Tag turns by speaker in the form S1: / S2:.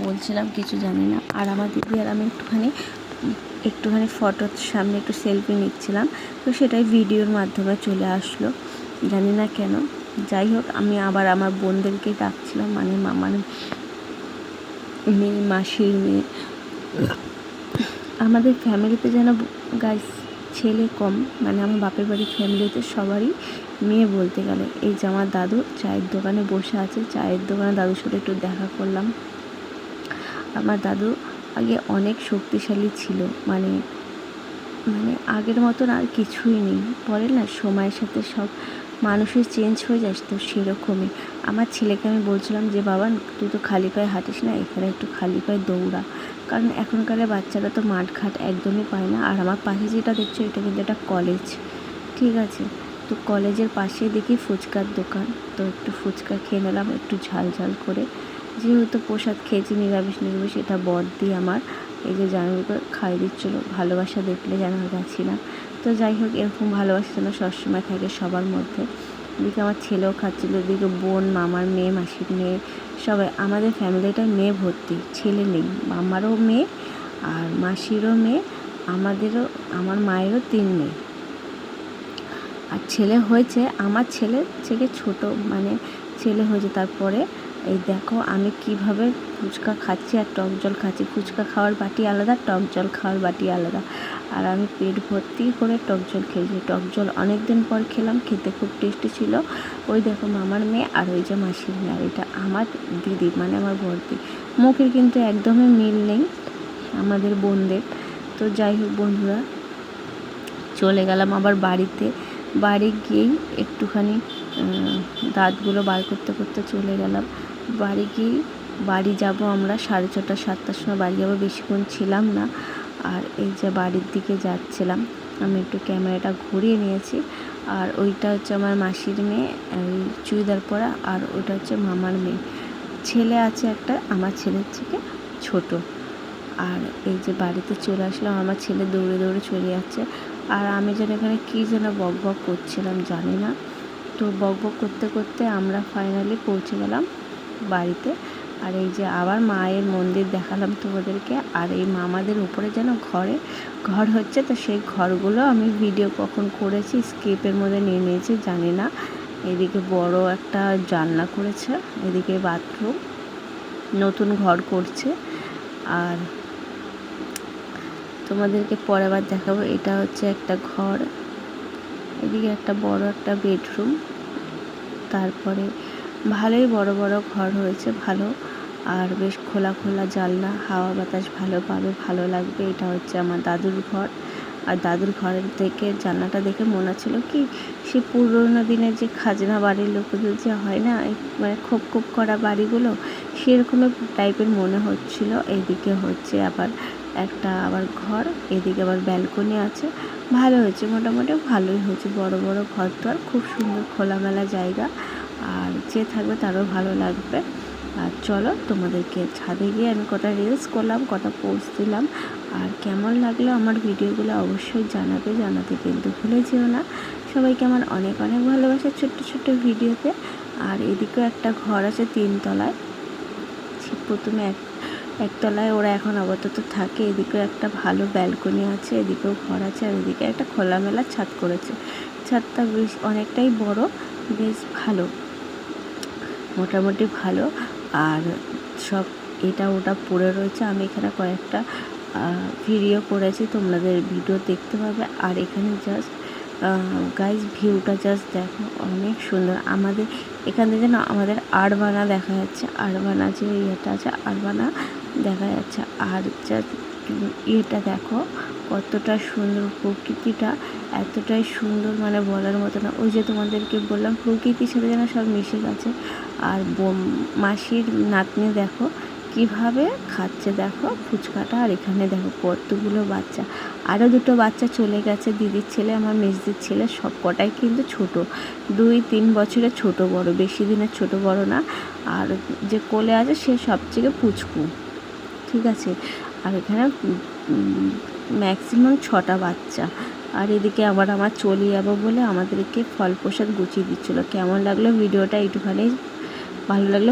S1: বলছিলাম কিছু জানি না। আর আমার দিদি আর আমি একটুখানি ফটোর সামনে একটু সেলফি নিচ্ছিলাম, তো সেটাই ভিডিওর মাধ্যমে চলে আসলো, জানি না কেন। যাই হোক, আমি আবার আমার বোনদেরকে ডাকছিলাম, মানে মামার মেয়ে, মাসির মেয়ে। আমাদের ফ্যামিলিতে যেন গাইস ছেলে কম, মানে আমার বাপের বাড়ির ফ্যামিলিতে সবারই মেয়ে বলতে গেলে। এই যে আমার দাদু চায়ের দোকানে বসে আছে, চায়ের দোকানে দাদুর সাথে একটু দেখা করলাম। আমার দাদু আগে অনেক শক্তিশালী ছিল, মানে আগের মতন আর কিছুই নেই। বলে না সময়ের সাথে সব মানুষের চেঞ্জ হয়ে যায়, তো সেরকমই। আমার ছেলেকে আমি বলছিলাম যে বাবা তুই তো খালি পায়ে হাঁটিস না, এখানে একটু খালি পায়ে দৌড়া, কারণ এখনকার বাচ্চারা তো মাঠঘাট একদমই পায় না। আর আমার পাশে যেটা দেখছো এটা কিন্তু একটা কলেজ, ঠিক আছে? তো কলেজের পাশে দেখি ফুচকার দোকান, তো একটু ফুচকা খেয়ে নিলাম একটু ঝাল ঝাল করে। যেহেতু প্রসাদ খেয়েছি নিরামিষ, এটা বর দিয়ে আমার এই যে জামাইকে খাইয়ে দিচ্ছিলো। ভালোবাসা দেখলে যেন যাচ্ছি না। তো যাই হোক, এরকম ভালোবাসা যেন সবসময় থাকে সবার মধ্যে। এদিকে আমার ছেলেও খাচ্ছিলো, এদিকে বোন, মামার মেয়ে, মাসির মেয়ে, সবাই। আমাদের ফ্যামিলিটায় মেয়ে ভর্তি, ছেলে নেই। মামারও মেয়ে আর মাসিরও মেয়ে, আমার মায়েরও 3 মেয়ে। আর ছেলে হয়েছে, আমার ছেলের থেকে ছোট, মানে ছেলে হয়েছে। তারপরে এই দেখো আমি কিভাবে ফুচকা খাচ্ছি আর টক জল খাচ্ছি। ফুচকা খাওয়ার বাটি আলাদা, টক জল খাওয়ার বাটি আলাদা। আর আমি পেট ভর্তি করে টক জল খেয়েছি। টক জল অনেক দিন পর খেলাম, খেতে খুব টেস্টি ছিল। ওই দেখো মামার মেয়ে আর ওই যে মাসির মেয়ে, আর এটা আমার দিদি, মানে আমার বড়দি। মুখের কিন্তু একদমই মিল নেই আমাদের বোনদের। তো যাই হোক বন্ধুরা, চলে গেলাম আবার বাড়িতে। বাড়ি গিয়েই একটুখানি দাঁতগুলো বার করতে করতে চলে গেলাম। বাড়ি যাব আমরা 6:30 7টার সময় বাড়ি যাবো, বেশিক্ষণ ছিলাম না। আর এই যে বাড়ির দিকে যাচ্ছিলাম, আমি একটু ক্যামেরাটা ঘুরিয়ে নিয়েছি। আর ওইটা হচ্ছে আমার মাসির মেয়ে, ওই চুড়িদার পরা, আর ওইটা হচ্ছে মামার মেয়ে। ছেলে আছে একটা, আমার ছেলের থেকে ছোট। আর এই যে বাড়িতে চলে আসলাম, আমার ছেলে দৌড়ে দৌড়ে চলে যাচ্ছে। আর আমি যেন এখানে কী যেন বক বক করছিলাম জানি না। তো বক বক করতে করতে আমরা ফাইনালি পৌঁছে গেলাম বাড়িতে। আর এই যে আবার মায়ের মন্দির দেখালাম তোমাদেরকে। আর এই মামাদের উপরে যেন ঘর হচ্ছে, তো সেই ঘরগুলো আমি ভিডিও কখন করেছি স্কিপের মধ্যে নিয়ে নিয়েছি জানি না। এদিকে বড় একটা জানলা করেছে, এদিকে বাথরুম, নতুন ঘর করছে। আর তোমাদেরকে পরে আবার দেখাবো। এটা হচ্ছে একটা ঘর, এদিকে একটা বড় একটা বেডরুম। তারপরে ভালোই বড় বড় ঘর হয়েছে, ভালো। আর বেশ খোলা খোলা জানলা, হাওয়া বাতাস ভালো পাবে, ভালো লাগবে। এটা হচ্ছে আমার দাদুর ঘর। আর দাদুর ঘরের থেকে জানলাটা দেখে মনে হচ্ছিল কি সে পুরোনো দিনের যে খাজনা বাড়ির লোকদের যে হয় না, মানে খোপ খোপ করা বাড়িগুলো, সেরকমের টাইপের মনে হচ্ছিল। এইদিকে হচ্ছে আবার একটা ঘর, এদিকে আবার ব্যালকনি আছে। ভালো হয়েছে, মোটামুটি ভালোই হয়েছে। বড় বড় ঘর তো, আর খুব সুন্দর খোলামেলা জায়গা, আর যে থাকবে তারও ভালো লাগবে। আর চলো তোমাদেরকে ছাদে গিয়ে আমি কটা রিলস করলাম, কটা পোস্ট দিলাম। আর কেমন লাগলো আমার ভিডিওগুলো অবশ্যই জানাতে কিন্তু ভুলে যেও না। সবাইকে আমার অনেক অনেক ভালোবাসা ছোট্ট ছোট্ট ভিডিওতে। আর এদিকেও একটা ঘর আছে 3 তলায়। প্রথমে একতলায় ওরা এখন আপাতত থাকে। এদিকেও একটা ভালো ব্যালকনি আছে, এদিকেও ঘর আছে। আর এদিকে একটা খোলামেলা ছাদ করেছে। ছাদটা বেশ অনেকটাই বড়, বেশ ভালো, মোটামুটি ভালো। আর সব এটা ওটা পড়ে রয়েছে। আমি এখানে কয়েকটা ভিডিও করেছি, তোমাদের ভিডিও দেখতে পাবে। আর এখানে জাস্ট গাইজ ভিউটা জাস্ট দেখো, অনেক সুন্দর। আমাদের এখান থেকে যেন আমাদের আরবানা দেখা যাচ্ছে, আরবানা যে ইয়েটা আছে আরবানা দেখা যাচ্ছে। আর জাস্ট ইয়েটা দেখো কতটা সুন্দর, প্রকৃতিটা এতটাই সুন্দর, মানে বলার মতো না। ওই যে তোমাদেরকে বললাম প্রকৃতির সাথে যেন সব মিশে গেছে। আর মাসির নাতনি দেখো কিভাবে খাচ্ছে, দেখো ফুচকাটা। আর এখানে দেখো কতগুলো বাচ্চা, আরও 2টো বাচ্চা চলে গেছে, দিদির ছেলে, আমার মেজদির ছেলে। সব কটাই কিন্তু ছোট, 2-3 বছরের ছোট বড়, বেশি দিনের ছোট বড় না। আর যে কোলে আছে সে সবথেকে পুচকু, ঠিক আছে। আর এখানে ম্যাক্সিমাম 6টা বাচ্চা। আর এদিকে আমার চলে যাবো বলে আমাদেরকে ফল প্রসাদ গুছিয়ে দিচ্ছিলো। কেমন লাগলো ভিডিওটা একটুখানি ভালো লাগলো